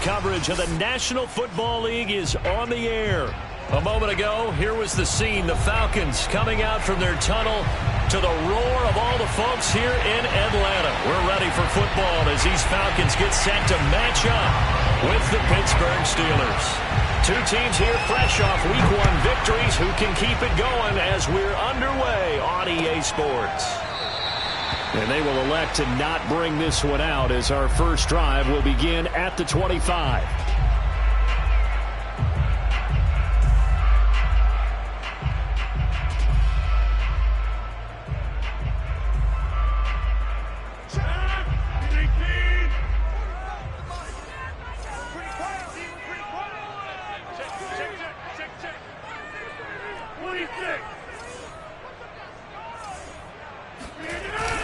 Coverage of the National Football League is on the air. A moment ago, here was the scene. The Falcons coming out from their tunnel to the roar of all the folks here in Atlanta. We're ready for football as these Falcons get set to match up with the Pittsburgh Steelers. Two teams here fresh off Week 1 victories who can keep it going as we're underway on EA Sports. And they will elect to not bring this one out as our first drive will begin at the 25.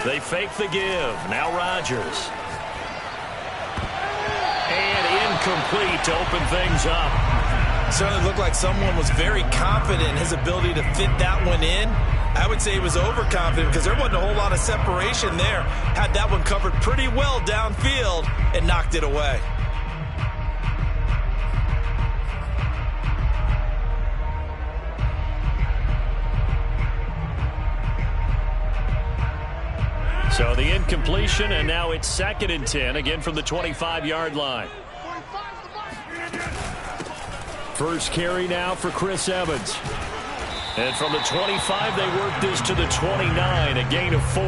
They fake the give. Now Rodgers. And incomplete to open things up. Certainly looked like someone was very confident in his ability to fit that one in. I would say he was overconfident because there wasn't a whole lot of separation there. Had that one covered pretty well downfield and knocked it away. So the incompletion, and now it's 2nd and 10, again from the 25-yard line. First carry now for Chris Evans. And from the 25, they work this to the 29, a gain of 4.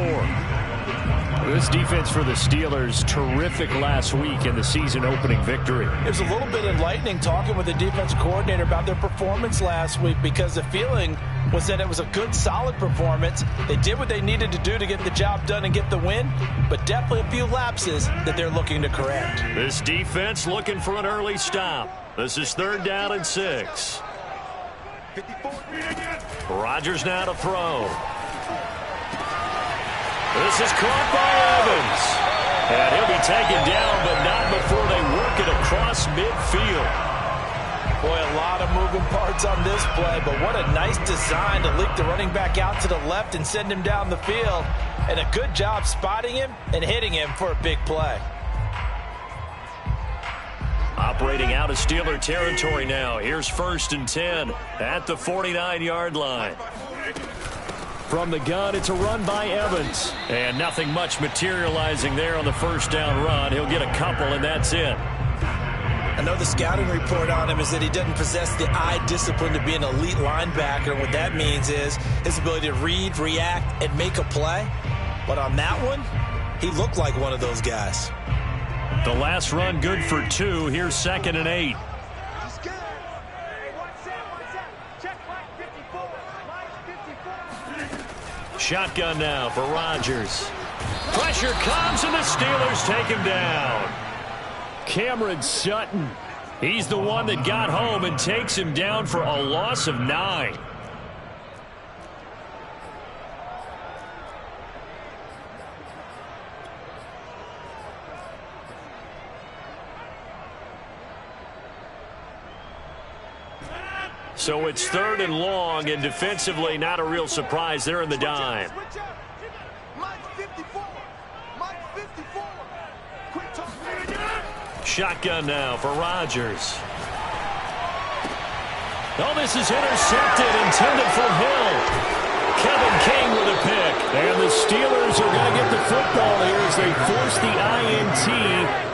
This defense for the Steelers, terrific last week in the season-opening victory. It was a little bit enlightening talking with the defense coordinator about their performance last week because the feeling was that it was a good, solid performance. They did what they needed to do to get the job done and get the win, but definitely a few lapses that they're looking to correct. This defense looking for an early stop. This is 3rd down and 6. Rodgers now to throw. This is caught by Evans. And he'll be taken down, but not before they work it across midfield. Boy, a lot of moving parts on this play, but what a nice design to leak the running back out to the left and send him down the field. And a good job spotting him and hitting him for a big play. Operating out of Steeler territory now. Here's 1st and 10 at the 49-yard line. From the gun, it's a run by Evans. And nothing much materializing there on the 1st down run. He'll get a couple, and that's it. I know the scouting report on him is that he doesn't possess the eye discipline to be an elite linebacker. What that means is his ability to read, react, and make a play. But on that one, he looked like one of those guys. The last run good for 2. Here's 2nd and 8. Shotgun now for Rodgers. Pressure comes, and the Steelers take him down. Cameron Sutton, he's the one that got home and takes him down for a loss of 9. So it's 3rd and long, and defensively not a real surprise. They're in the dime. Shotgun now for Rodgers. Oh, this is intercepted, intended for Hill. Kevin King with a pick. And the Steelers are going to get the football here as they force the INT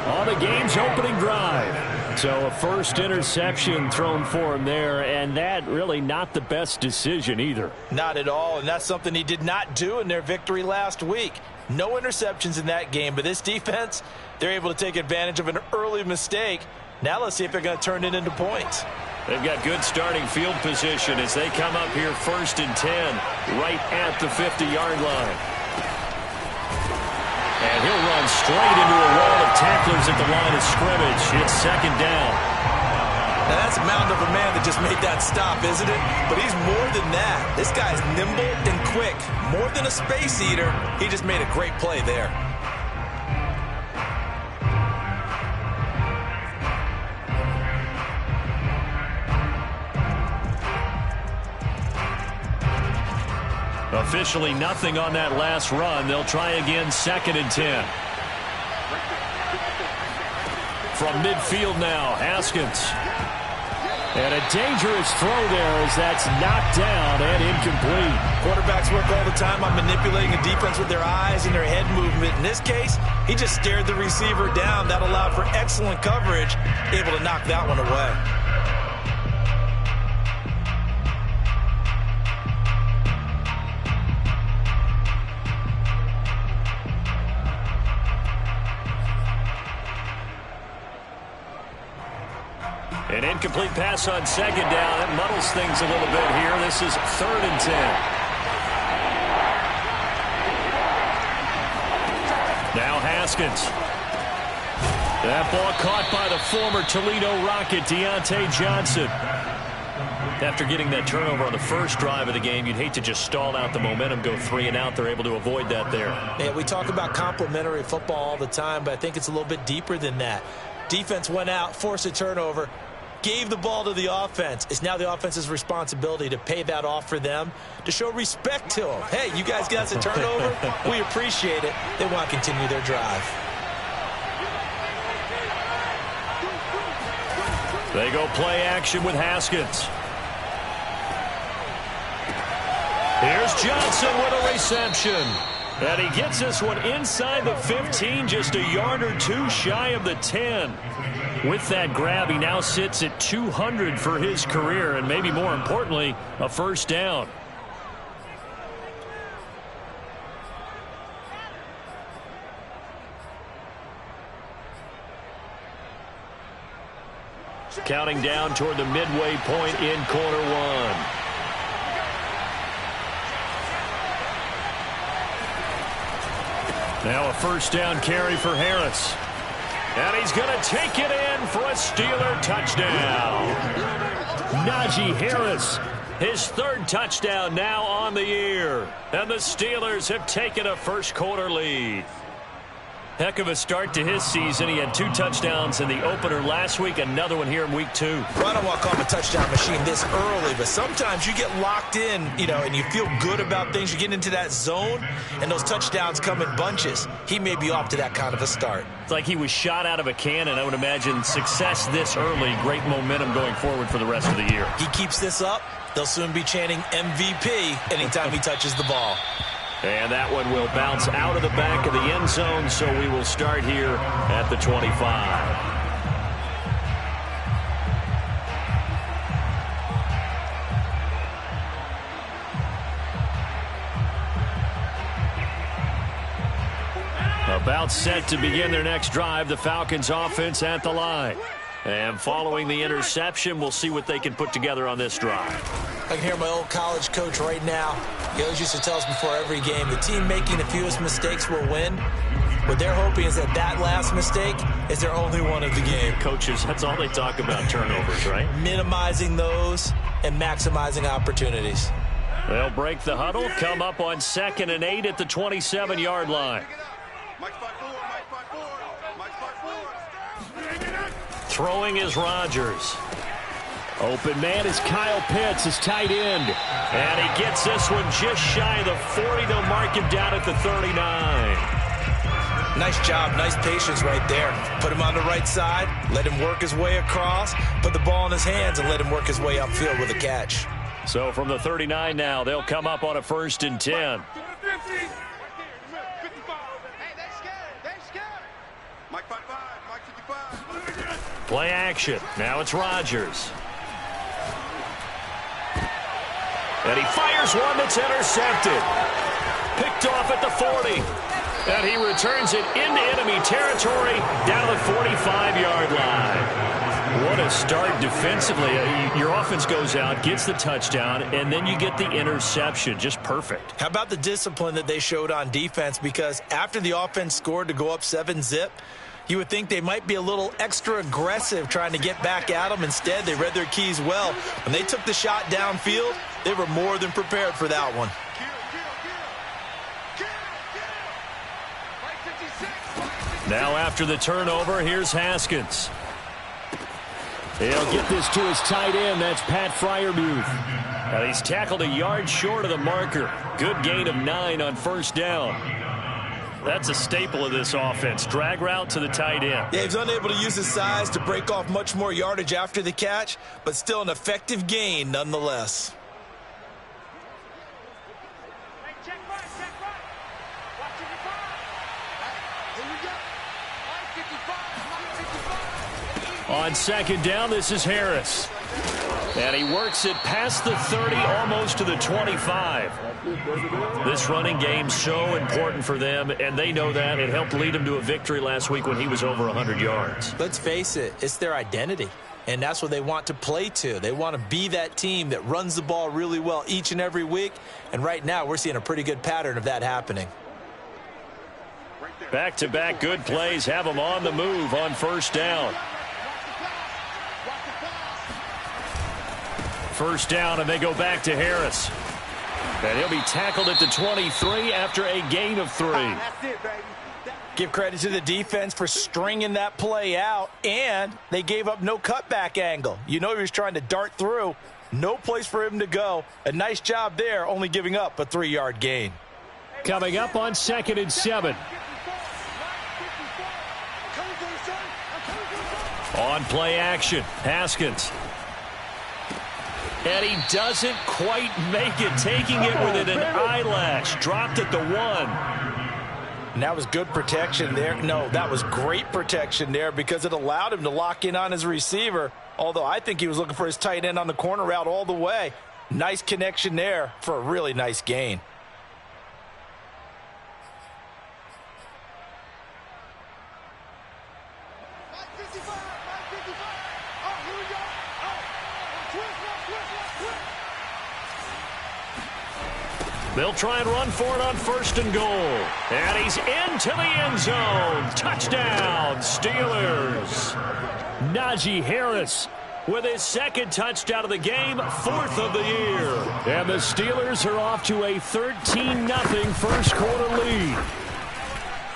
on the game's opening drive. So a first interception thrown for him there, and that really not the best decision either. Not at all, and that's something he did not do in their victory last week. No interceptions in that game, but this defense, they're able to take advantage of an early mistake. Now let's see if they're going to turn it into points. They've got good starting field position as they come up here 1st and 10, right at the 50-yard line. And he'll run straight into a wall of tacklers at the line of scrimmage. It's 2nd down. Now that's a mound of a man that just made that stop, isn't it? But he's more than that. This guy's nimble and quick. More than a space eater, he just made a great play there. Officially nothing on that last run. They'll try again 2nd and 10. From midfield now, Haskins. And a dangerous throw there as that's knocked down and incomplete. Quarterbacks work all the time on manipulating a defense with their eyes and their head movement. In this case, he just stared the receiver down. That allowed for excellent coverage, able to knock that one away. An incomplete pass on 2nd down. That muddles things a little bit here. This is 3rd and 10. Now Haskins. That ball caught by the former Toledo Rocket, Deontay Johnson. After getting that turnover on the first drive of the game, you'd hate to just stall out the momentum, go 3 and out. They're able to avoid that there. Yeah, we talk about complementary football all the time, but I think it's a little bit deeper than that. Defense went out, forced a turnover, gave the ball to the offense. It's now the offense's responsibility to pay that off for them, to show respect to them. Hey, you guys got us a turnover. We appreciate it. They want to continue their drive. They go play action with Haskins. Here's Johnson with a reception. And he gets this one inside the 15, just a yard or 2 shy of the 10. With that grab, he now sits at 200 for his career, and maybe more importantly, a first down. Counting down toward the midway point in quarter 1. Now a first down carry for Harris. And he's going to take it in for a Steeler touchdown. Najee Harris, his 3rd touchdown now on the year. And the Steelers have taken a first-quarter lead. Heck of a start to his season. He had 2 touchdowns in the opener last week, another one here in week 2. Well, I don't want to call him a touchdown machine this early, but sometimes you get locked in, and you feel good about things. You get into that zone, and those touchdowns come in bunches. He may be off to that kind of a start. It's like he was shot out of a cannon. I would imagine success this early, great momentum going forward for the rest of the year. He keeps this up, they'll soon be chanting MVP anytime he touches the ball. And that one will bounce out of the back of the end zone, so we will start here at the 25. About set to begin their next drive, the Falcons offense at the line. And following the interception, we'll see what they can put together on this drive. I can hear my old college coach right now. He always used to tell us before every game, the team making the fewest mistakes will win. What they're hoping is that that last mistake is their only one of the game. Coaches, that's all they talk about, turnovers, right? Minimizing those and maximizing opportunities. They'll break the huddle, come up on 2nd and 8 at the 27-yard line. Throwing is Rodgers. Open man is Kyle Pitts, his tight end. And he gets this one just shy of the 40. They'll mark him down at the 39. Nice job, nice patience right there. Put him on the right side, let him work his way across, put the ball in his hands, and let him work his way upfield with a catch. So from the 39 now, they'll come up on a 1st and 10. Play action. Now it's Rodgers. And he fires one that's intercepted. Picked off at the 40. And he returns it into enemy territory down to the 45-yard line. What a start defensively. Your offense goes out, gets the touchdown, and then you get the interception. Just perfect. How about the discipline that they showed on defense? Because after the offense scored to go up 7-zip, you would think they might be a little extra aggressive trying to get back at them. Instead, they read their keys well. When they took the shot downfield, they were more than prepared for that one. Now after the turnover, here's Haskins. He'll get this to his tight end. That's Pat Freiermuth. And he's tackled a yard short of the marker. Good gain of 9 on first down. That's a staple of this offense. Drag route to the tight end. Yeah, he's unable to use his size to break off much more yardage after the catch, but still an effective gain nonetheless. On second down, this is Harris. And he works it past the 30, almost to the 25. This running game's so important for them, and they know that. It helped lead them to a victory last week when he was over 100 yards. Let's face it, it's their identity, and that's what they want to play to. They want to be that team that runs the ball really well each and every week, and right now we're seeing a pretty good pattern of that happening. Back-to-back good plays have them on the move on first down. First down, and they go back to Harris. And he'll be tackled at the 23 after a gain of 3. That's it, baby. Give credit to the defense for stringing that play out, and they gave up no cutback angle. You know he was trying to dart through. No place for him to go. A nice job there, only giving up a 3-yard gain. Coming up on 2nd and 7. On play action, Haskins. And he doesn't quite make it, taking it within an eyelash. Dropped at the 1. And that was good protection there. No, that was great protection there because it allowed him to lock in on his receiver, although I think he was looking for his tight end on the corner route all the way. Nice connection there for a really nice gain. They'll try and run for it on 1st and goal. And he's into the end zone. Touchdown, Steelers. Najee Harris with his 2nd touchdown of the game, 4th of the year. And the Steelers are off to a 13-0 first quarter lead.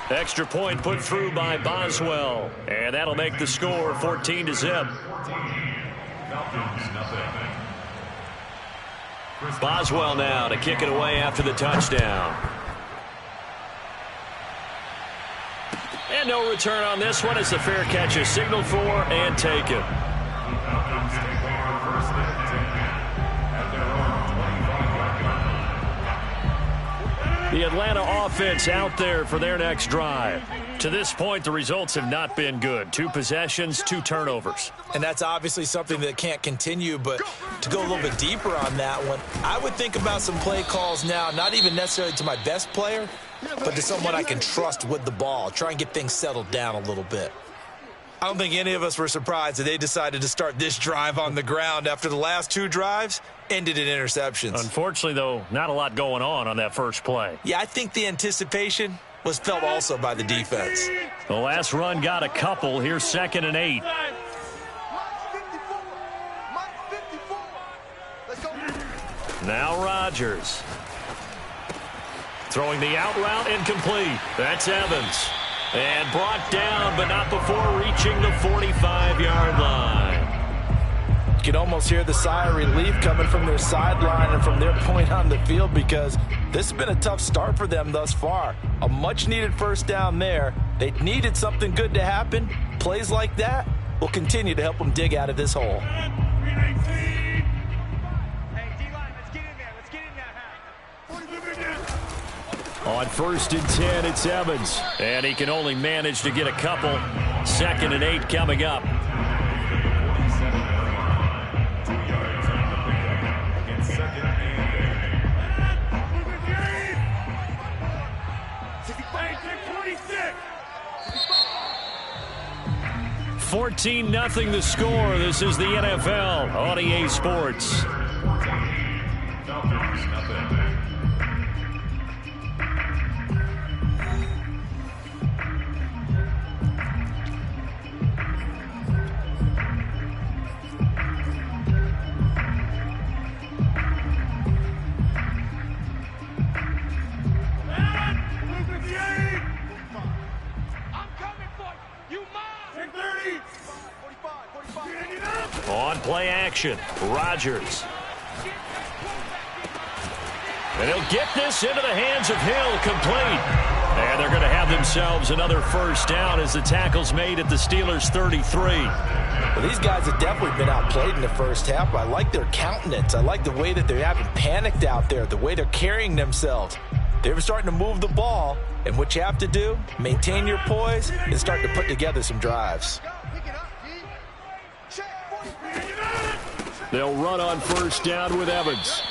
Extra point put through by Boswell. And that'll make the score 14-0. Boswell now to kick it away after the touchdown. And no return on this one as the fair catch is signaled for and taken. The Atlanta offense out there for their next drive. To this point, the results have not been good. 2 possessions, 2 turnovers. And that's obviously something that can't continue, but to go a little bit deeper on that one, I would think about some play calls now, not even necessarily to my best player, but to someone I can trust with the ball. Try and get things settled down a little bit. I don't think any of us were surprised that they decided to start this drive on the ground after the last 2 drives ended in interceptions. Unfortunately, though, not a lot going on that first play. Yeah, I think the anticipation was felt also by the defense. The last run got a couple. Here's 2nd and 8. Now Rodgers. Throwing the out route incomplete. That's Evans. And brought down, but not before reaching the 45-yard line. You can almost hear the sigh of relief coming from their sideline and from their point on the field because this has been a tough start for them thus far. A much-needed first down there. They needed something good to happen. Plays like that will continue to help them dig out of this hole. On 1st and 10, it's Evans. And he can only manage to get a couple. 2nd and 8 coming up. 14-0 the score. This is the NFL on EA Sports. On play action, Rodgers. And he'll get this into the hands of Hill, complete. And they're going to have themselves another first down as the tackle's made at the Steelers' 33. Well, these guys have definitely been outplayed in the first half. I like their countenance. I like the way that they haven't panicked out there, the way they're carrying themselves. They're starting to move the ball, and what you have to do, maintain your poise and start to put together some drives. They'll run on first down with Evans.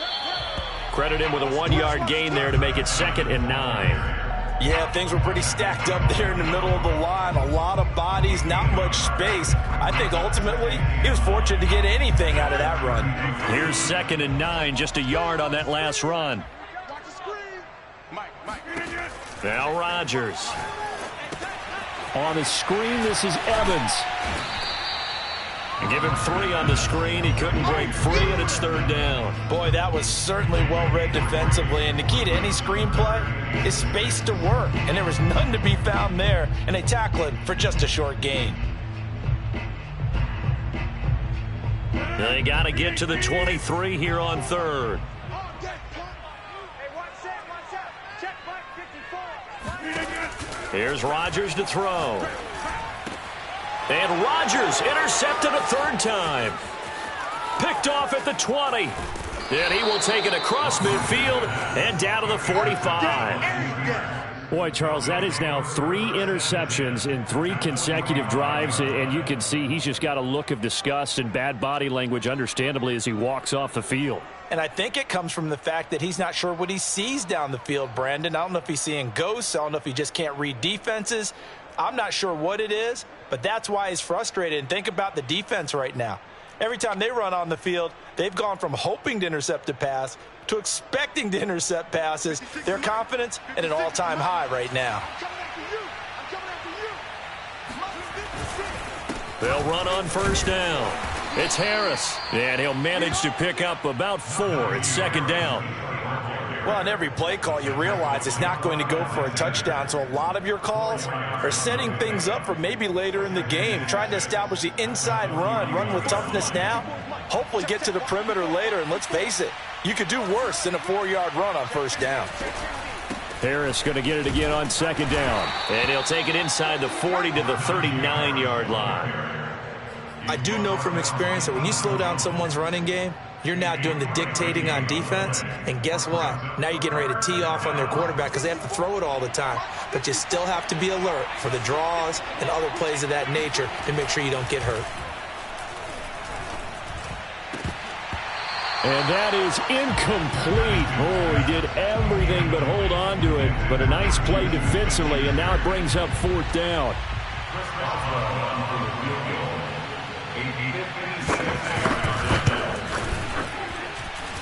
Credit him with a 1-yard gain there to make it 2nd and 9. Yeah, things were pretty stacked up there in the middle of the line. A lot of bodies, not much space. I think ultimately he was fortunate to get anything out of that run. Here's 2nd and 9, just a yard on that last run. Now Rodgers. On the screen, this is Evans. And give him 3 on the screen. He couldn't break free, and it's 3rd down. Boy, that was certainly well-read defensively. And the key to any screenplay is space to work. And there was none to be found there. And they tackle it for just a short gain. They got to get to the 23 here on 3rd. Here's Rodgers to throw. And Rodgers intercepted a 3rd time. Picked off at the 20. And he will take it across midfield and down to the 45. Boy, Charles, that is now 3 interceptions in 3 consecutive drives. And you can see he's just got a look of disgust and bad body language, understandably, as he walks off the field. And I think it comes from the fact that he's not sure what he sees down the field, Brandon. I don't know if he's seeing ghosts. I don't know if he just can't read defenses. I'm not sure what it is, but that's why he's frustrated. And think about the defense right now. Every time they run on the field, they've gone from hoping to intercept a pass to expecting to intercept passes. Their confidence at an all-time high right now. They'll run on first down. It's Harris, and he'll manage to pick up about 4. It's 2nd down. Well, on every play call, you realize it's not going to go for a touchdown. So a lot of your calls are setting things up for maybe later in the game, trying to establish the inside run with toughness now, hopefully get to the perimeter later. And let's face it, you could do worse than a 4-yard run on first down. Harris going to get it again on 2nd down. And he'll take it inside the 40 to the 39-yard line. I do know from experience that when you slow down someone's running game, you're now doing the dictating on defense, and guess what? Now you're getting ready to tee off on their quarterback because they have to throw it all the time. But you still have to be alert for the draws and other plays of that nature to make sure you don't get hurt. And that is incomplete. Oh, he did everything but hold on to it. But a nice play defensively, and now it brings up 4th down.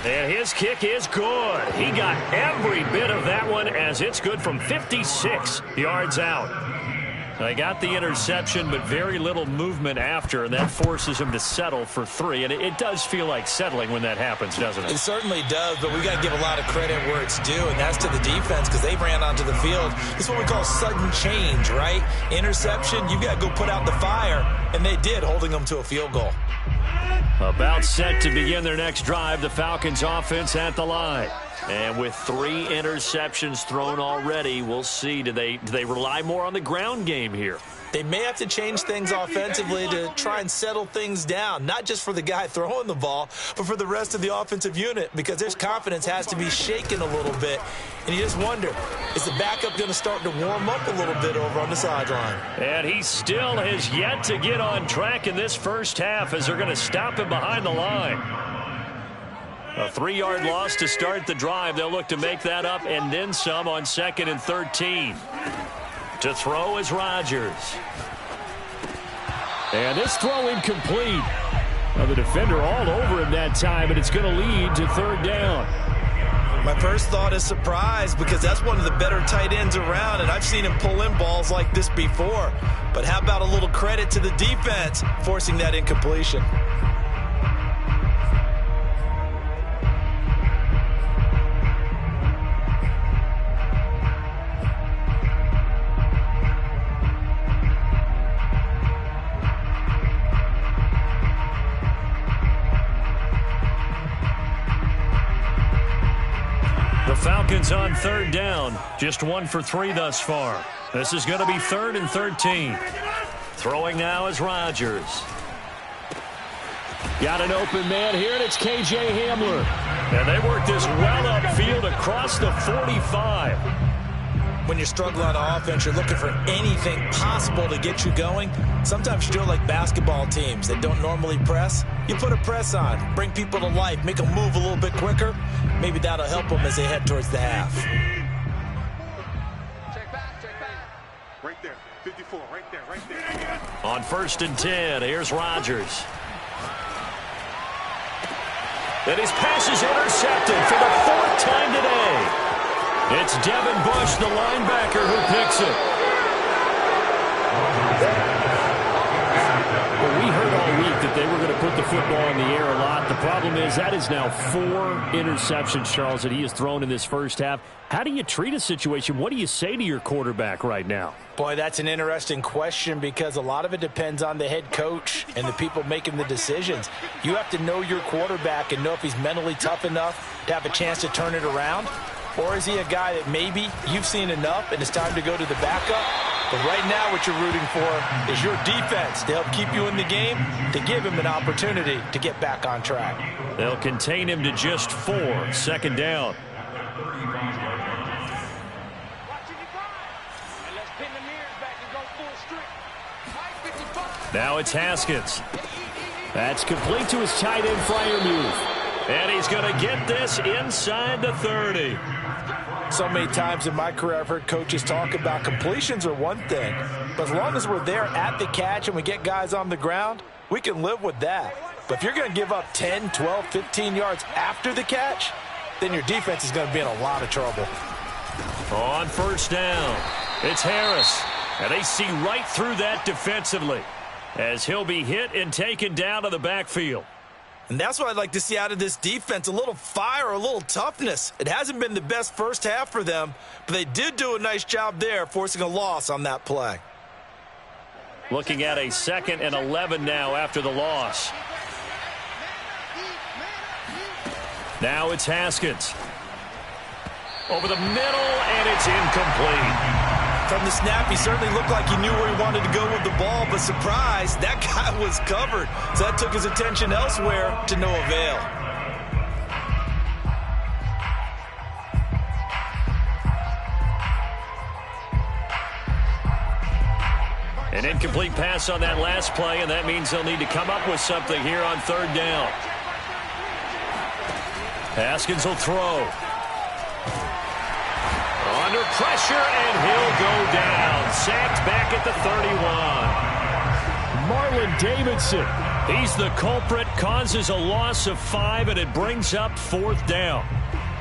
And his kick is good. He got every bit of that one as it's good from 56 yards out. They got the interception, but very little movement after, and that forces him to settle for 3. And it does feel like settling when that happens, doesn't it? It certainly does, but we got to give a lot of credit where it's due, and that's to the defense because they ran onto the field. This is what we call sudden change, right? Interception, you got to go put out the fire, and they did, holding them to a field goal. About set to begin their next drive, the Falcons offense at the line. And with 3 interceptions thrown already, we'll see. Do they rely more on the ground game here? They may have to change things offensively to try and settle things down, not just for the guy throwing the ball, but for the rest of the offensive unit, because their confidence has to be shaken a little bit. And you just wonder, is the backup going to start to warm up a little bit over on the sideline? And he still has yet to get on track in this first half as they're going to stop him behind the line. A 3-yard loss to start the drive. They'll look to make that up and then some on 2nd and 13. To throw is Rodgers. And this throw incomplete. Well, the defender all over him that time, and it's going to lead to third down. My first thought is surprise, because that's one of the better tight ends around, and I've seen him pull in balls like this before. But how about a little credit to the defense forcing that incompletion? Falcons on third down. Just 1 for 3 thus far. This is going to be 3rd and 13. Throwing now is Rodgers. Got an open man here, and it's K.J. Hamler. And they work this well upfield across the 45. When you're struggling on offense, you're looking for anything possible to get you going. Sometimes you do it like basketball teams that don't normally press. You put a press on, bring people to life, make them move a little bit quicker. Maybe that'll help them as they head towards the half. Check back. Right there, 54, right there. On 1st and 10, here's Rodgers. And his pass is intercepted for the 4th time today. It's Devin Bush, the linebacker, who picks it. Well, we heard all week that they were going to put the football in the air a lot. The problem is that is now 4 interceptions, Charles, that he has thrown in this first half. How do you treat a situation? What do you say to your quarterback right now? Boy, that's an interesting question, because a lot of it depends on the head coach and the people making the decisions. You have to know your quarterback and know if he's mentally tough enough to have a chance to turn it around. Or is he a guy that maybe you've seen enough and it's time to go to the backup? But right now what you're rooting for is your defense to help keep you in the game, to give him an opportunity to get back on track. They'll contain him to just 4. 2nd down. Now it's Haskins. That's complete to his tight end Freiermuth. And he's going to get this inside the 30. So many times in my career I've heard coaches talk about completions are one thing, but as long as we're there at the catch and we get guys on the ground, we can live with that. But if you're going to give up 10, 12, 15 yards after the catch, then your defense is going to be in a lot of trouble. On 1st down, it's Harris. And they see right through that defensively as he'll be hit and taken down to the backfield. And that's what I'd like to see out of this defense, a little fire, a little toughness. It hasn't been the best first half for them, but they did do a nice job there, forcing a loss on that play. Looking at a 2nd and 11 now after the loss. Now it's Haskins. Over the middle, and it's incomplete. From the snap, he certainly looked like he knew where he wanted to go with the ball, but surprise, that guy was covered. So that took his attention elsewhere to no avail. An incomplete pass on that last play, and that means they'll need to come up with something here on 3rd down. Haskins will throw. Under pressure, and he'll go down. Sacked back at the 31. Marlon Davidson, he's the culprit, causes a loss of 5, and it brings up 4th down.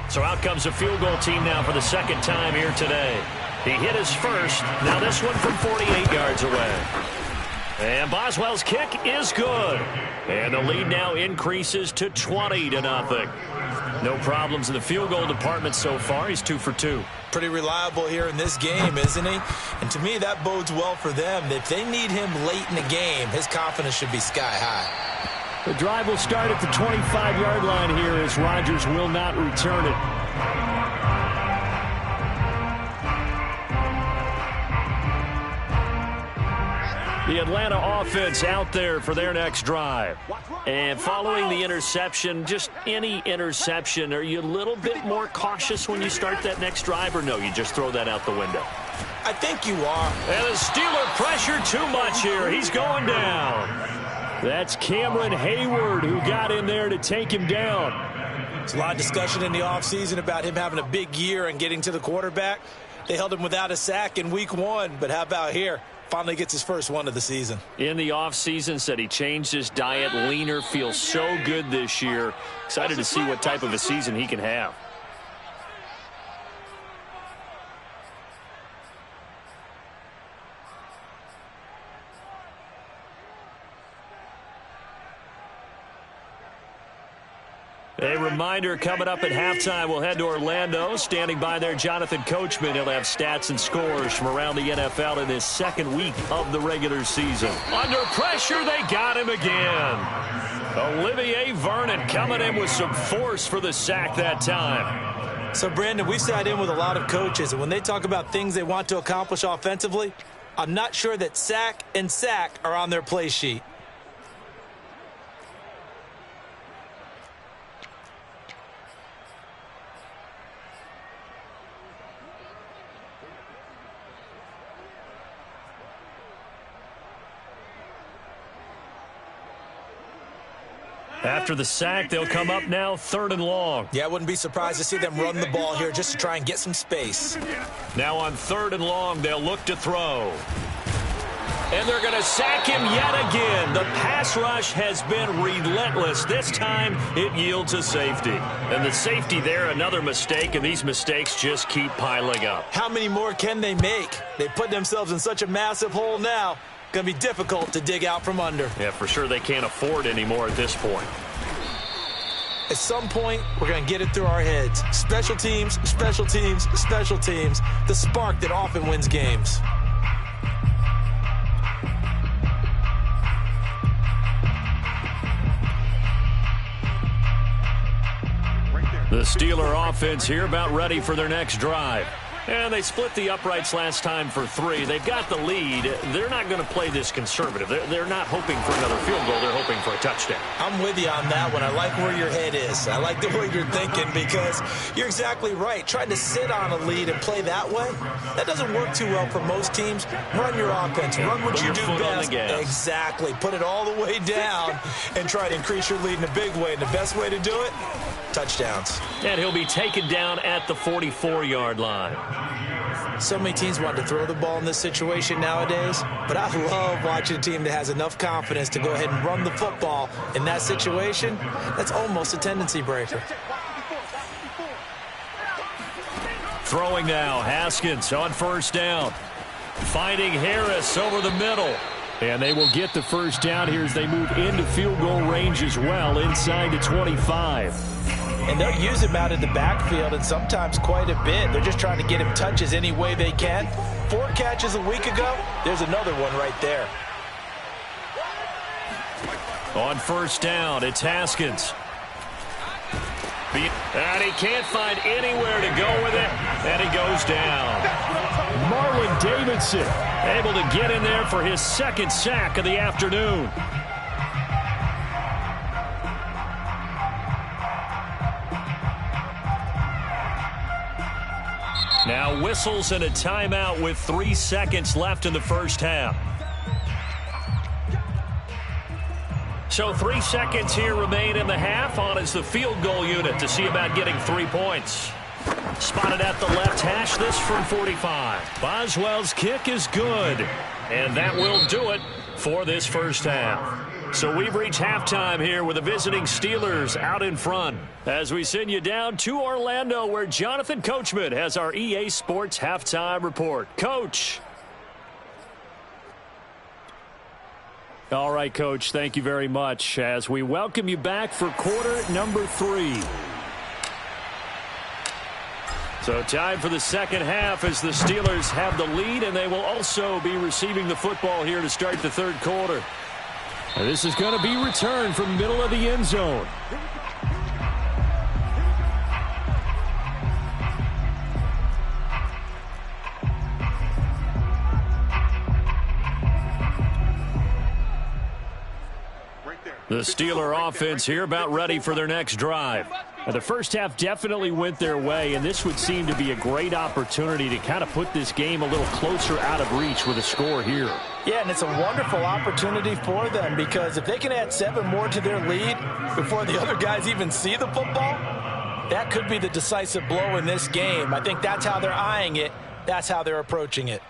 So out comes a field goal team now for the 2nd time here today. He hit his first. Now this one from 48 yards away. And Boswell's kick is good. And the lead now increases to 20-0. No problems in the field goal department so far. He's 2 for 2. Pretty reliable here in this game, isn't he? And to me, that bodes well for them. If they need him late in the game, his confidence should be sky high. The drive will start at the 25-yard line here as Rodgers will not return it. The Atlanta offense out there for their next drive. And following the interception, just any interception, are you a little bit more cautious when you start that next drive, or no, you just throw that out the window? I think you are. And the Steeler pressure too much here. He's going down. That's Cameron Hayward who got in there to take him down. There's a lot of discussion in the offseason about him having a big year and getting to the quarterback. They held him without a sack in week 1, but how about here? Finally gets his first one of the season. In the offseason, said he changed his diet, leaner, feels so good this year. Excited to see what type of a season he can have. A reminder, coming up at halftime, we'll head to Orlando. Standing by there, Jonathan Coachman. He'll have stats and scores from around the NFL in his second week of the regular season. Under pressure, they got him again. Olivier Vernon coming in with some force for the sack that time. So, Brandon, we've sat in with a lot of coaches, and when they talk about things they want to accomplish offensively, I'm not sure that sack and sack are on their play sheet. After the sack, they'll come up now 3rd and long. Yeah, I wouldn't be surprised to see them run the ball here just to try and get some space. Now on 3rd and long, they'll look to throw. And they're going to sack him yet again. The pass rush has been relentless. This time, it yields a safety. And the safety there, another mistake, and these mistakes just keep piling up. How many more can they make? They put themselves in such a massive hole now. Going to be difficult to dig out from under. Yeah, for sure they can't afford anymore at this point. At some point, we're going to get it through our heads. Special teams, special teams, special teams. The spark that often wins games. The Steeler offense here about ready for their next drive. And they split the uprights last time for 3. They've got the lead. They're not going to play this conservative. They're not hoping for another field goal. They're hoping for a touchdown. I'm with you on that one. I like where your head is. I like the way you're thinking because you're exactly right. Trying to sit on a lead and play that way, that doesn't work too well for most teams. Run your offense. Run what you do best. Exactly. Put it all the way down and try to increase your lead in a big way. And the best way to do it, touchdowns. And he'll be taken down at the 44-yard line. So many teams want to throw the ball in this situation nowadays, but I love watching a team that has enough confidence to go ahead and run the football in that situation. That's almost a tendency breaker. Throwing now, Haskins on 1st down. Finding Harris over the middle. And they will get the 1st down here as they move into field goal range as well, inside the 25. And they'll use him out in the backfield, and sometimes quite a bit. They're just trying to get him touches any way they can. 4 catches a week ago. There's another one right there. On 1st down, it's Haskins. And he can't find anywhere to go with it, and he goes down. Marlon Davidson able to get in there for his 2nd sack of the afternoon. Now whistles and a timeout with 3 seconds left in the 1st half. So 3 seconds here remain in the half. On is the field goal unit to see about getting 3 points. Spotted at the left hash, this from 45. Boswell's kick is good. And that will do it for this 1st half. So we've reached halftime here with the visiting Steelers out in front as we send you down to Orlando where Jonathan Coachman has our EA Sports halftime report. Coach. All right, Coach, thank you very much as we welcome you back for quarter number 3. So time for the 2nd half as the Steelers have the lead, and they will also be receiving the football here to start the 3rd quarter. This is going to be returned from the middle of the end zone. The Steeler offense here about ready for their next drive. Now, the 1st half definitely went their way, and this would seem to be a great opportunity to kind of put this game a little closer out of reach with a score here. Yeah, and it's a wonderful opportunity for them because if they can add 7 more to their lead before the other guys even see the football, that could be the decisive blow in this game. I think that's how they're eyeing it. That's how they're approaching it.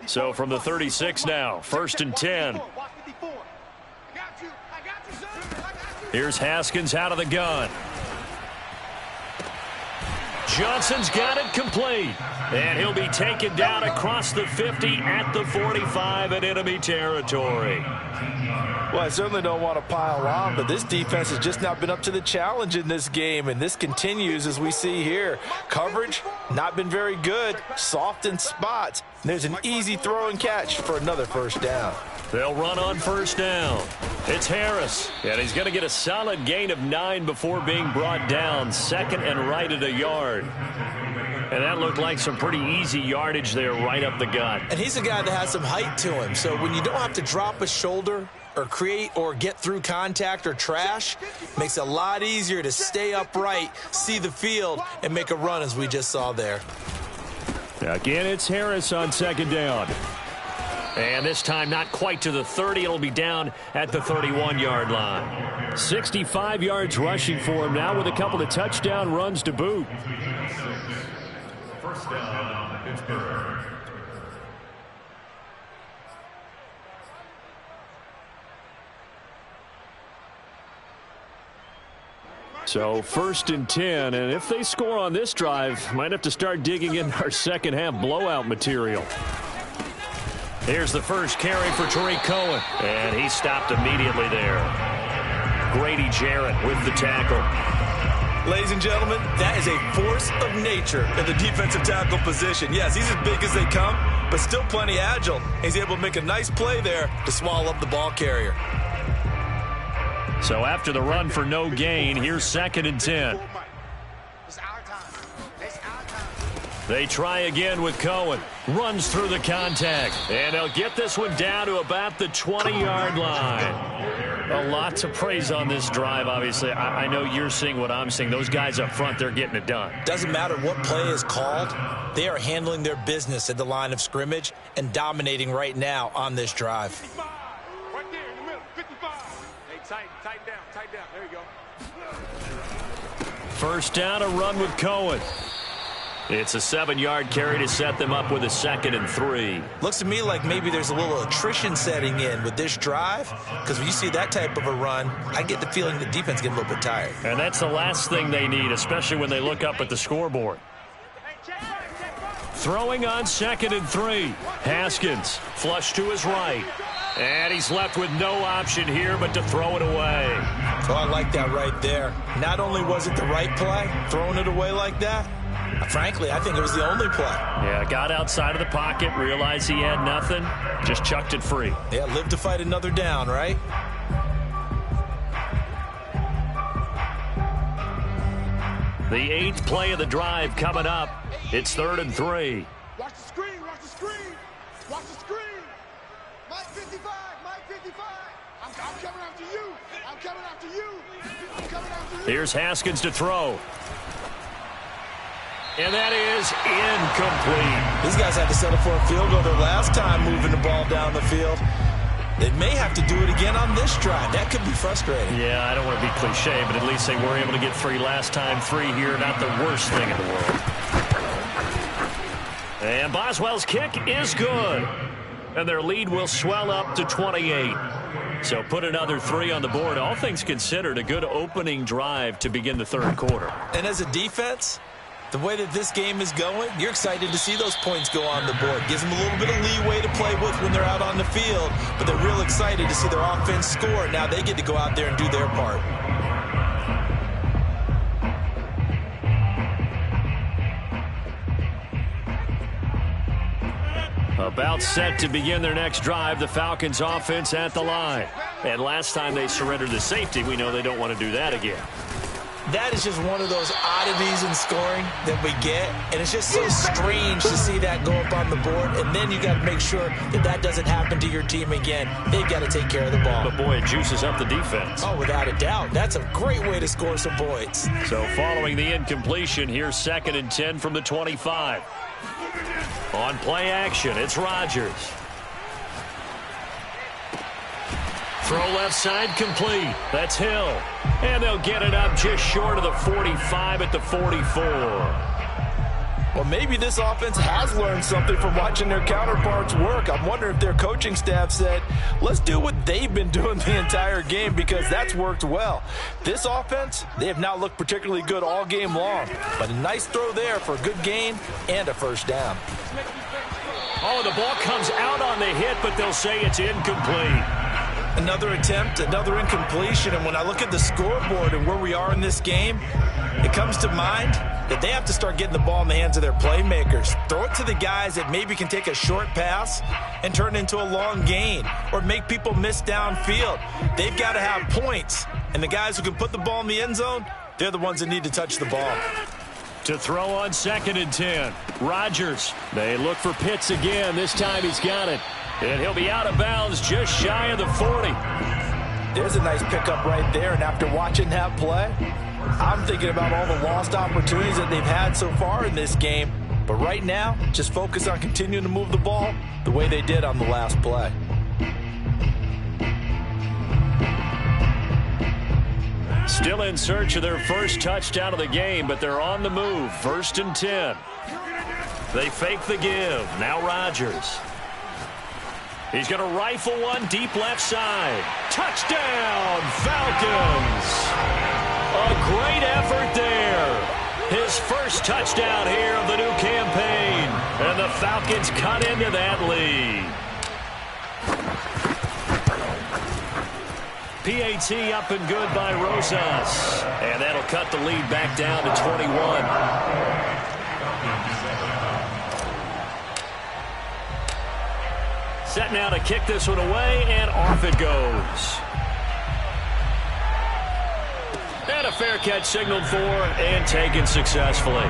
So from the 36 now, 1st and 10. Here's Haskins out of the gun. Johnson's got it complete. And he'll be taken down across the 50 at the 45 in enemy territory. Well, I certainly don't want to pile on, but this defense has just not been up to the challenge in this game, and this continues as we see here. Coverage, not been very good, soft in spots. And there's an easy throw and catch for another first down. They'll run on first down. It's Harris, and he's going to get a solid gain of 9 before being brought down, 2nd and right at a yard. And that looked like some pretty easy yardage there right up the gut. And he's a guy that has some height to him, so when you don't have to drop a shoulder or create or get through contact or trash, makes it a lot easier to stay upright, see the field, and make a run as we just saw there. Again, it's Harris on 2nd down. And this time not quite to the 30. It'll be down at the 31-yard line. 65 yards rushing for him now with a couple of touchdown runs to boot. First down, Pittsburgh. So 1st and 10, and if they score on this drive, might have to start digging in our second half blowout material. Here's the first carry for Tariq Cohen, and he stopped immediately there. Grady Jarrett with the tackle. Ladies and gentlemen, that is a force of nature in the defensive tackle position. Yes, he's as big as they come, but still plenty agile. He's able to make a nice play there to swallow up the ball carrier. So after the run for no gain, here's 2nd and 10. They try again with Cohen. Runs through the contact. And they'll get this one down to about the 20-yard line. A lot to praise on this drive, obviously. I know you're seeing what I'm seeing. Those guys up front, they're getting it done. Doesn't matter what play is called. They are handling their business at the line of scrimmage and dominating right now on this drive. Right there in the middle, 55. Hey, tight down. There you go. First down, a run with Cohen. It's a 7-yard carry to set them up with a 2nd and 3. Looks to me like maybe there's a little attrition setting in with this drive, because when you see that type of a run, I get the feeling the defense gets a little bit tired. And that's the last thing they need, especially when they look up at the scoreboard. Throwing on 2nd and 3. Haskins, flush to his right. And he's left with no option here but to throw it away. Oh, I like that right there. Not only was it the right play, throwing it away like that, frankly, I think it was the only play. Yeah, got outside of the pocket, realized he had nothing, just chucked it free. Yeah, live to fight another down, right? The 8th play of the drive coming up. It's 3rd and 3. Watch the screen, watch the screen. Watch the screen. Mike 55, Mike 55. I'm coming after you. I'm coming after you. I'm coming after you. Here's Haskins to throw. And that is incomplete. These guys had to settle for a field goal their last time moving the ball down the field. They may have to do it again on this drive. That could be frustrating. Yeah, I don't want to be cliche, but at least they were able to get 3 last time. 3 here, not the worst thing in the world. And Boswell's kick is good. And their lead will swell up to 28. So put another 3 on the board. All things considered, a good opening drive to begin the 3rd quarter. And as a defense, the way that this game is going, you're excited to see those points go on the board. Gives them a little bit of leeway to play with when they're out on the field, but they're real excited to see their offense score. Now they get to go out there and do their part. About set to begin their next drive, the Falcons offense at the line. And last time they surrendered the safety, we know they don't want to do that again. That is just one of those oddities in scoring that we get, and it's just so strange to see that go up on the board, and then you got to make sure that that doesn't happen to your team again. They've got to take care of the ball. But boy, it juices up the defense. Oh, without a doubt. That's a great way to score some points. So following the incompletion, here's 2nd and 10 from the 25. On play action, it's Rodgers. Throw left side complete. That's Hill. And they'll get it up just short of the 45 at the 44. Well, maybe this offense has learned something from watching their counterparts work. I'm wondering if their coaching staff said, let's do what they've been doing the entire game, because that's worked well. This offense, they have not looked particularly good all game long, but a nice throw there for a good gain and a first down. Oh, the ball comes out on the hit, but they'll say it's incomplete. Another attempt, another incompletion, and when I look at the scoreboard and where we are in this game, it comes to mind that they have to start getting the ball in the hands of their playmakers. Throw it to the guys that maybe can take a short pass and turn it into a long gain or make people miss downfield. They've got to have points, and the guys who can put the ball in the end zone, they're the ones that need to touch the ball. To throw on 2nd and 10. Rodgers. They look for Pitts again. This time he's got it. And he'll be out of bounds just shy of the 40. There's a nice pickup right there, and after watching that play, I'm thinking about all the lost opportunities that they've had so far in this game. But right now, just focus on continuing to move the ball the way they did on the last play. Still in search of their first touchdown of the game, but they're on the move. 1st and 10. They fake the give. Now Rodgers. He's going to rifle one deep left side. Touchdown, Falcons. A great effort there. His first touchdown here of the new campaign. And the Falcons cut into that lead. PAT up and good by Rosas. And that'll cut the lead back down to 21. Set now to kick this one away, and off it goes. And a fair catch signaled for and taken successfully.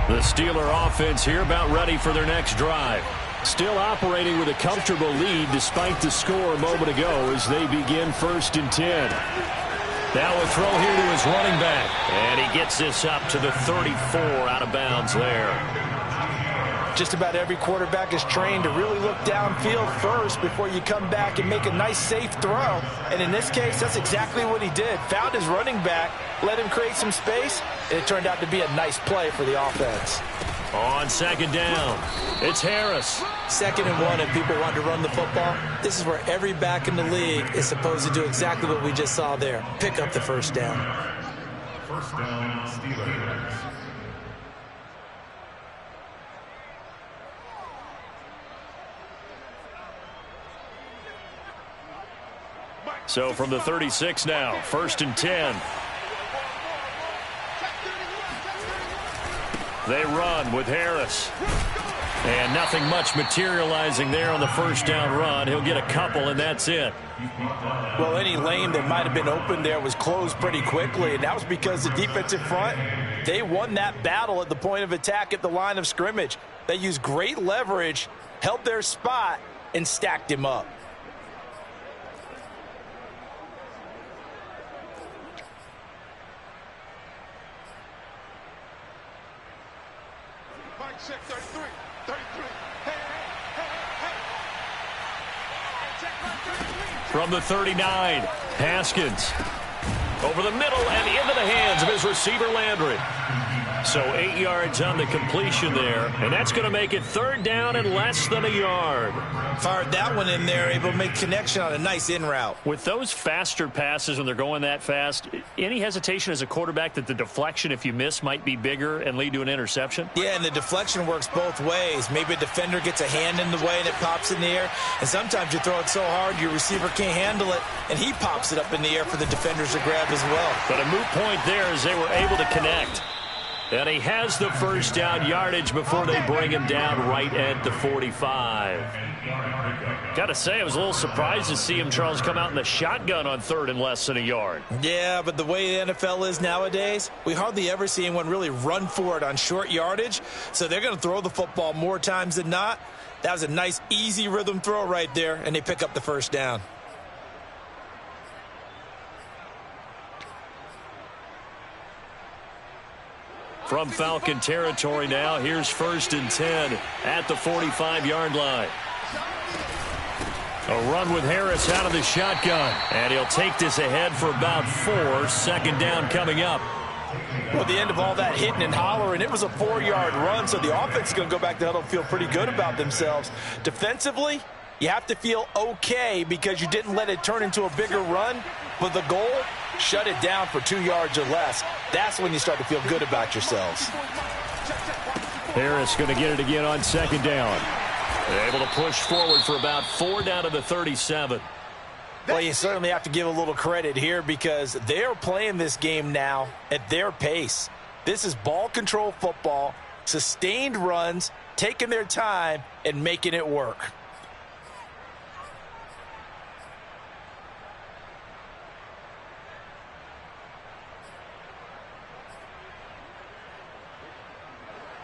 The Steeler offense here about ready for their next drive. Still operating with a comfortable lead despite the score a moment ago as they begin 1st and 10. Now a throw here to his running back. And he gets this up to the 34 out of bounds there. Just about every quarterback is trained to really look downfield first before you come back and make a nice, safe throw. And in this case, that's exactly what he did. Found his running back, let him create some space, and it turned out to be a nice play for the offense. On 2nd down, it's Harris. 2nd and 1, and people want to run the football. This is where every back in the league is supposed to do exactly what we just saw there. Pick up the first down. First down, Steelers. So from the 36 now, 1st and 10. They run with Harris. And nothing much materializing there on the first down run. He'll get a couple, and that's it. Well, any lane that might have been open there was closed pretty quickly, and that was because the defensive front, they won that battle at the point of attack at the line of scrimmage. They used great leverage, held their spot, and stacked him up. Check 33, 33. Hey, hey, hey, hey. From the 39, Haskins. Over the middle and into the hands of his receiver, Landry. So 8 yards on the completion there, and that's going to make it 3rd down and less than a yard. Fired that one in there, able to make connection on a nice in route. With those faster passes when they're going that fast, any hesitation as a quarterback that the deflection, if you miss, might be bigger and lead to an interception? Yeah, and the deflection works both ways. Maybe a defender gets a hand in the way and it pops in the air, and sometimes you throw it so hard your receiver can't handle it, and he pops it up in the air for the defenders to grab as well. But a moot point there as they were able to connect. And he has the first down yardage before they bring him down right at the 45. Got to say, I was a little surprised to see him, Charles, come out in the shotgun on 3rd and less than a yard. Yeah, but the way the NFL is nowadays, we hardly ever see anyone really run for it on short yardage. So they're going to throw the football more times than not. That was a nice, easy rhythm throw right there, and they pick up the first down. from Falcon territory now. Here's 1st and 10 at the 45-yard line. A run with Harris out of the shotgun. And he'll take this ahead for about 4. 2nd down coming up. Well, at the end of all that hitting and hollering, it was a 4-yard run, so the offense is going to go back to the huddle and feel pretty good about themselves. Defensively, you have to feel okay because you didn't let it turn into a bigger run. But the goal, shut it down for 2 yards or less. That's when you start to feel good about yourselves. Harris going to get it again on 2nd down. Able to push forward for about 4 down to the 37. Well, you certainly have to give a little credit here because they're playing this game now at their pace. This is ball control football, sustained runs, taking their time, and making it work.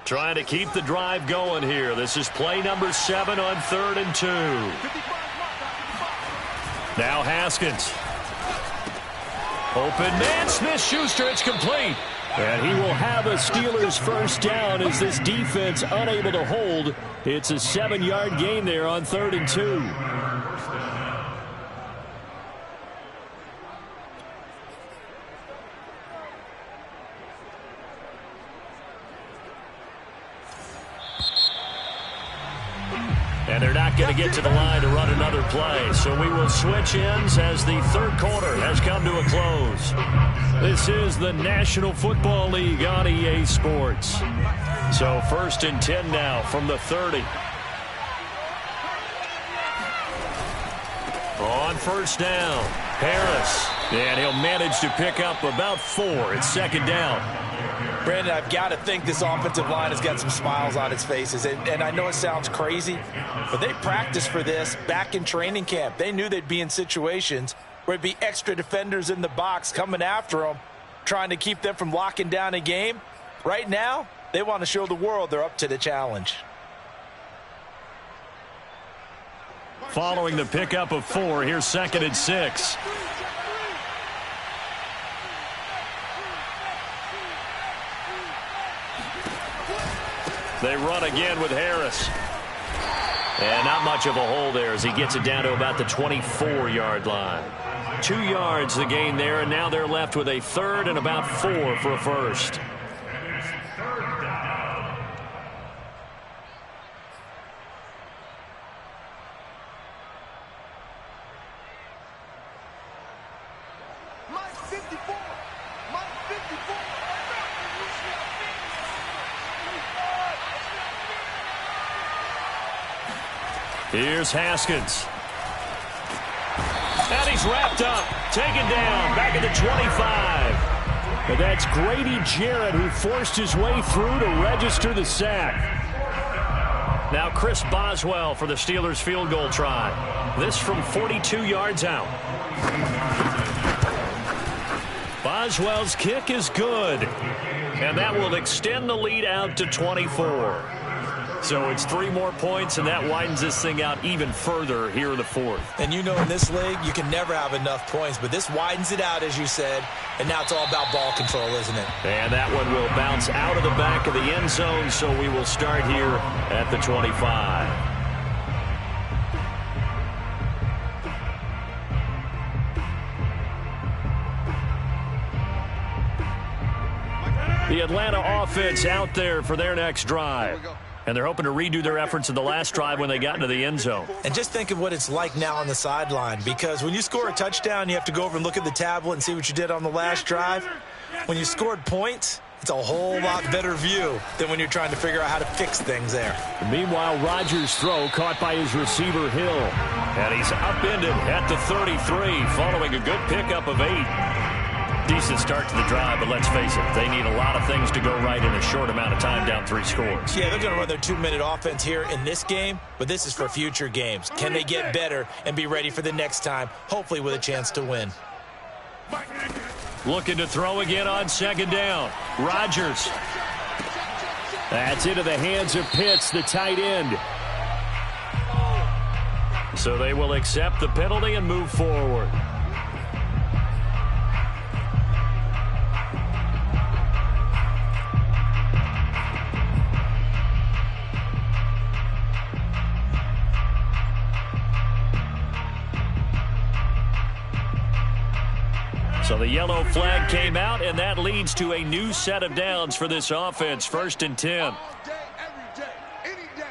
Trying to keep the drive going here. This is play number 7 on 3rd and 2. Now Haskins. Open man, Smith-Schuster, it's complete. And he will have a Steelers 1st down as this defense unable to hold. It's a 7-yard gain there on 3rd and 2. And they're not going to get to the line to run another play. So we will switch ends as the 3rd quarter has come to a close. This is the National Football League on EA Sports. So 1st and 10 now from the 30. On 1st down, Harris. And he'll manage to pick up about 4. It's 2nd down. Brandon, I've got to think this offensive line has got some smiles on its faces. And I know it sounds crazy, but they practiced for this back in training camp. They knew they'd be in situations where it'd be extra defenders in the box coming after them, trying to keep them from locking down a game. Right now, they want to show the world they're up to the challenge. Following the pickup of 4, here's 2nd and 6. They run again with Harris. And not much of a hole there as he gets it down to about the 24-yard line. 2 yards the gain there, and now they're left with a 3rd and about 4 for a 1st. Here's Haskins. And he's wrapped up. Taken down. Back at the 25. And that's Grady Jarrett who forced his way through to register the sack. Now Chris Boswell for the Steelers field goal try. This from 42 yards out. Boswell's kick is good. And that will extend the lead out to 24. So it's 3 more points, and that widens this thing out even further here in the 4th. And you know in this league, you can never have enough points, but this widens it out, as you said, and now it's all about ball control, isn't it? And that one will bounce out of the back of the end zone, so we will start here at the 25. The Atlanta offense out there for their next drive. And they're hoping to redo their efforts in the last drive when they got into the end zone. And just think of what it's like now on the sideline, because when you score a touchdown, you have to go over and look at the tablet and see what you did on the last drive. When you scored points, it's a whole lot better view than when you're trying to figure out how to fix things there. Meanwhile, Rodgers' throw caught by his receiver, Hill. And he's upended at the 33 following a good pickup of 8. Decent start to the drive, but let's face it, they need a lot of things to go right in a short amount of time down 3 scores. Yeah, they're going to run their 2-minute offense here in this game, but this is for future games. Can they get better and be ready for the next time, hopefully with a chance to win? Looking to throw again on 2nd down. Rodgers. That's into the hands of Pitts, the tight end. So they will accept the penalty and move forward. So the yellow flag came out, and that leads to a new set of downs for this offense. 1st and 10. All day, every day, any day.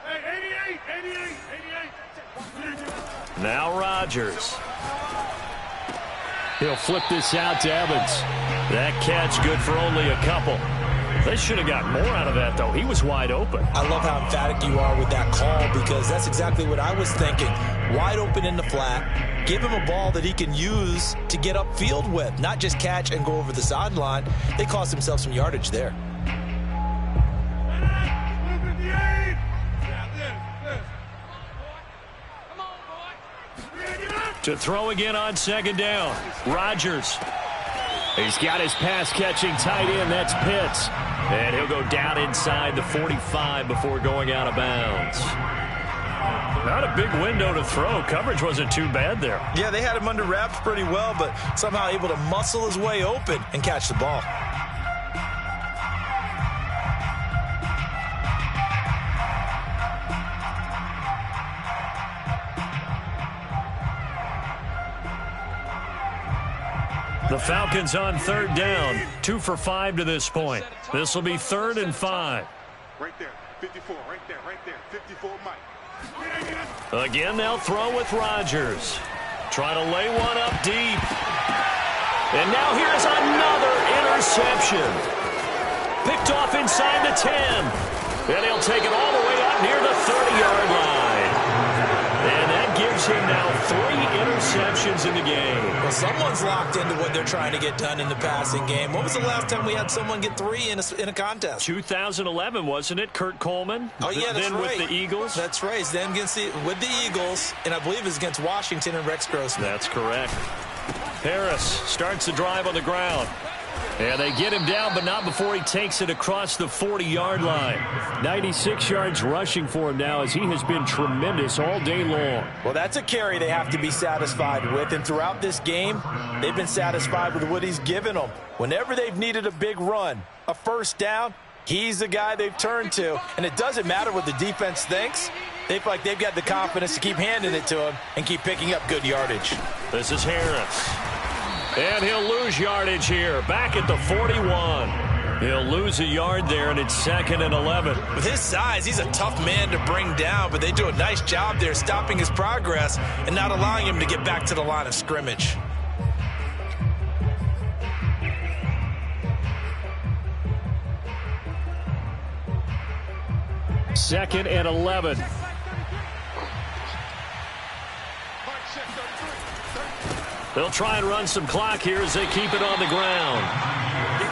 Hey, 88. Now Rodgers. He'll flip this out to Evans. That catch good for only a couple. They should have got more out of that, though. He was wide open. I love how emphatic you are with that call, because that's exactly what I was thinking. Wide open in the flat. Give him a ball that he can use to get upfield with, not just catch and go over the sideline. They cost themselves some yardage there. To throw again on 2nd down. Rodgers. He's got his pass-catching tight end. That's Pitts. And he'll go down inside the 45 before going out of bounds. Not a big window to throw. Coverage wasn't too bad there. Yeah, they had him under wraps pretty well, but somehow able to muscle his way open and catch the ball. The Falcons on 3rd down. 2 for 5 to this point. This will be 3rd and 5. Right there, 54, right there, 54, Mike. Again, they'll throw with Rodgers. Try to lay one up deep. And now here's another interception. Picked off inside the 10. And he'll take it all the way up near the 30-yard line. And that gives him now 3 interceptions in the game. Well, someone's locked into what they're trying to get done in the passing game. When was the last time we had someone get 3 in a contest? 2011, wasn't it? Kurt Coleman? Oh, yeah, that's then right. with the Eagles? That's right. Then with the Eagles, and I believe it's against Washington and Rex Grossman. That's correct. Harris starts the drive on the ground. And they get him down, but not before he takes it across the 40-yard line. 96 yards rushing for him now, as he has been tremendous all day long. Well, that's a carry they have to be satisfied with. And throughout this game, they've been satisfied with what he's given them. Whenever they've needed a big run, a 1st down, he's the guy they've turned to. And it doesn't matter what the defense thinks. They feel like they've got the confidence to keep handing it to him and keep picking up good yardage. This is Harris. And he'll lose yardage here, back at the 41. He'll lose a yard there, and it's 2nd and 11. With his size, he's a tough man to bring down, but they do a nice job there stopping his progress and not allowing him to get back to the line of scrimmage. Second and 11. They'll try and run some clock here as they keep it on the ground.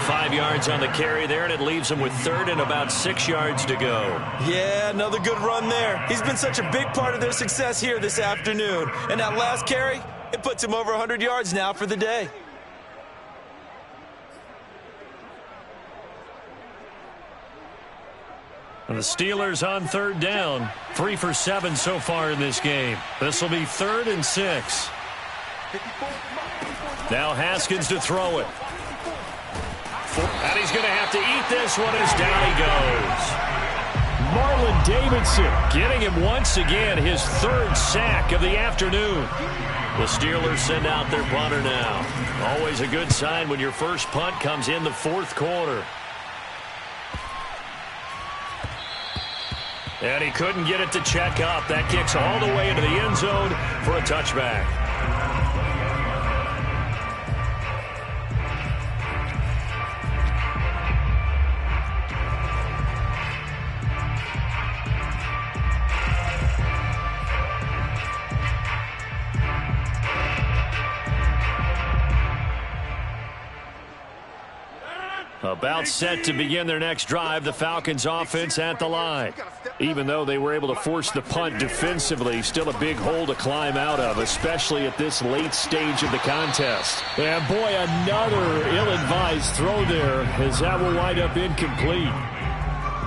5 yards on the carry there, and it leaves them with 3rd and about 6 yards to go. Yeah, another good run there. He's been such a big part of their success here this afternoon. And that last carry, it puts him over 100 yards now for the day. And the Steelers on 3rd down. 3 for 7 so far in this game. This will be 3rd and 6. Now Haskins to throw it. And he's going to have to eat this one as down he goes. Marlon Davidson getting him once again, his 3rd sack of the afternoon. The Steelers send out their punter now. Always a good sign when your first punt comes in the 4th quarter. And he couldn't get it to check up. That kicks all the way into the end zone for a touchback. About set to begin their next drive, the Falcons offense at the line. Even though they were able to force the punt defensively, still a big hole to climb out of, especially at this late stage of the contest. And boy, another ill-advised throw there, as that will wind up incomplete.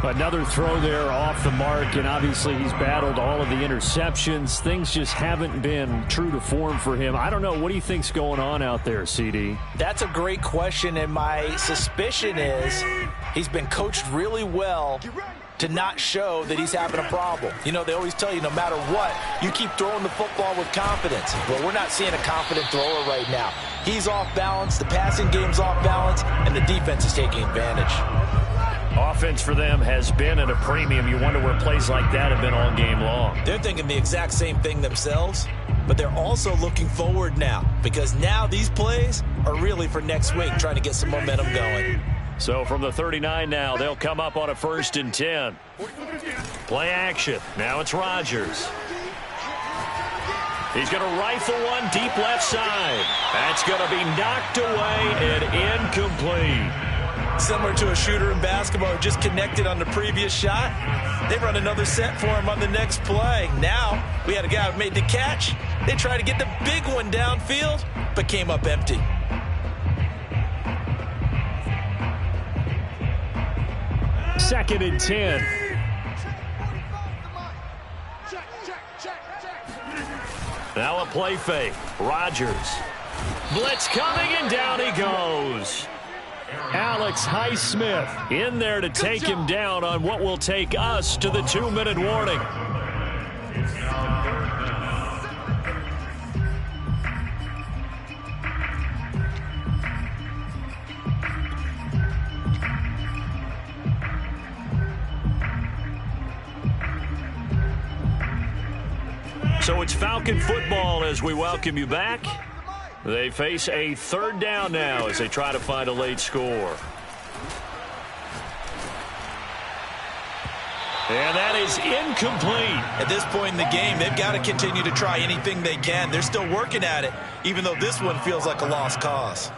Another throw there off the mark, and obviously he's battled all of the interceptions. Things just haven't been true to form for him. I don't know. What do you think's going on out there, CD? That's a great question, and my suspicion is he's been coached really well to not show that he's having a problem. You know, they always tell you no matter what, you keep throwing the football with confidence. Well, we're not seeing a confident thrower right now. He's off balance, the passing game's off balance, and the defense is taking advantage. Offense for them has been at a premium. You wonder where plays like that have been all game long. They're thinking the exact same thing themselves, but they're also looking forward now, because now these plays are really for next week, trying to get some momentum going. So from the 39 now, they'll come up on a 1st and 10. Play action. Now it's Rodgers. He's going to rifle one deep left side. That's going to be knocked away and incomplete. Similar to a shooter in basketball who just connected on the previous shot. They run another set for him on the next play. Now we had a guy who made the catch. They tried to get the big one downfield, but came up empty. Second and 10. Now a play fake. Rodgers. Blitz coming, and down he goes. Alex Highsmith in there to take him down on what will take us to the 2-minute warning. So it's Falcon football as we welcome you back. They face a 3rd down now as they try to find a late score. And that is incomplete. At this point in the game, they've got to continue to try anything they can. They're still working at it, even though this one feels like a lost cause.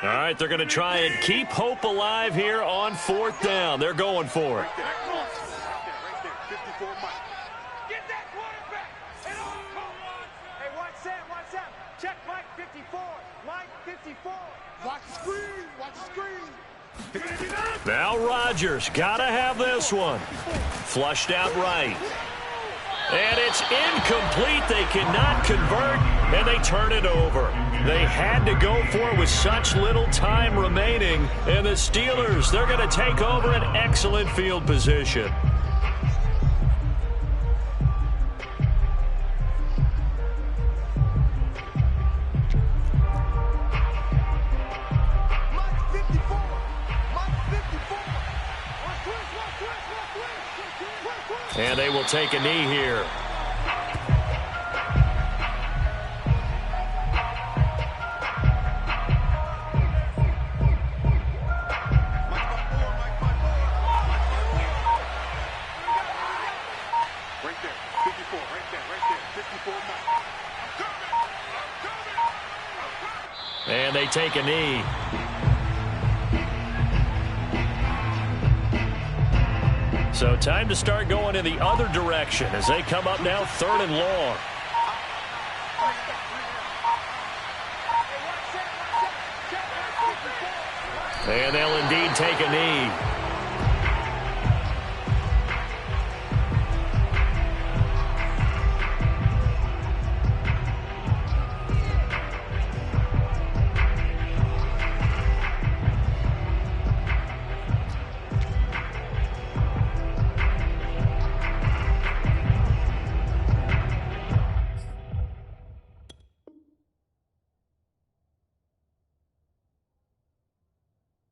All right, they're going to try and keep hope alive here on 4th down. They're going for it. Get that quarterback. Hey, watch that. Check Mike 54. Mike 54. Watch the screen. Watch the screen. Now Rodgers got to have this one. Flushed out right. And it's incomplete. They cannot convert, and they turn it over. They had to go for it with such little time remaining. And the Steelers, they're going to take over an excellent field position. And they will take a knee here. And they take a knee. So time to start going in the other direction as they come up now 3rd and long. And they'll indeed take a knee.